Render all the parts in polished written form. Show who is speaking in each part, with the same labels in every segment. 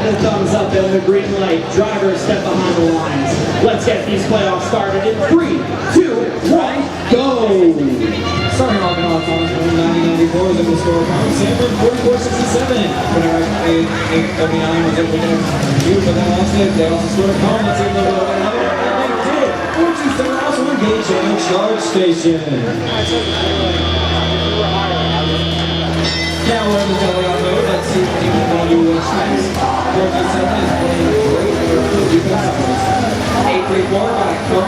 Speaker 1: the thumbs up and the green light. Drivers step behind the lines. Let's get these playoffs started in 3, 2, 1, go!
Speaker 2: Starting off in Thomas 9094 is in the score count. Sanford 4467. Whenever W9 was able to get a view, but then lost it. They also scored a call. Let's see if they'll go another. And they did. 427 also engaged in the charge station. Now we're in the dugout mode. Let's see if he can go to what's next. 427 is playing great defense. 834 got a cone.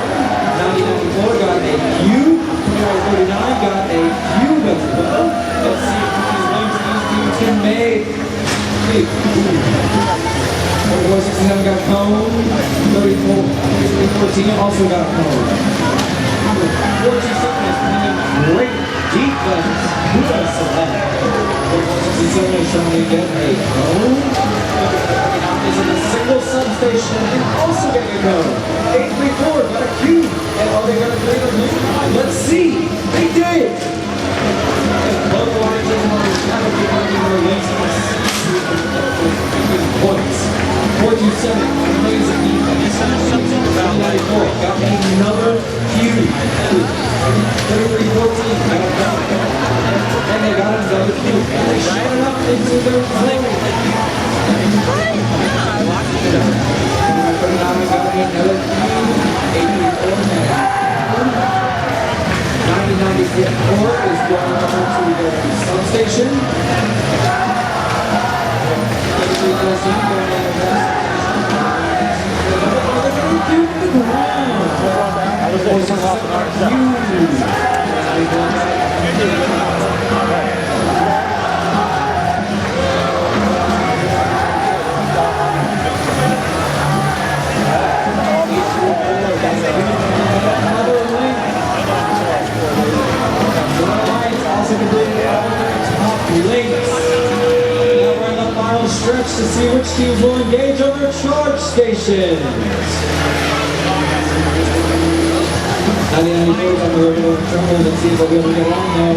Speaker 2: 9094 got a Q. 39 got a few as well. Let's see if these wings these teams can make. 4467 got a cone. 3414 also got a cone. 427 is playing great defense. Who does select? 4467 is trying to get a cone. 39 is in a single substation and also getting a cone. 834 got a Q. And are they going to play the lead? Let's see. They did. And both lines are going to be working their wings points. 427 amazing defense. 94 got another Q. 3314 got a gun. And they got another Q. And they shot it up into their flank. 39 got another Q. 9094 is going over to the substation. 3314 going on the best. They're going to do the ground. Stretch to see which teams will engage on their charge stations. 9094 is on the regular terminal. Let's see if they'll be able to get along now.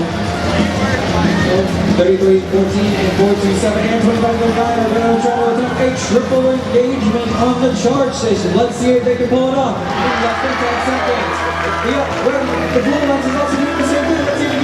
Speaker 2: 3314 and 427 and 2509 are going to try to attempt a triple engagement on the charge station. Let's see if they can pull it off in less than 10 seconds. The blue ones is also doing the same thing. Let's see if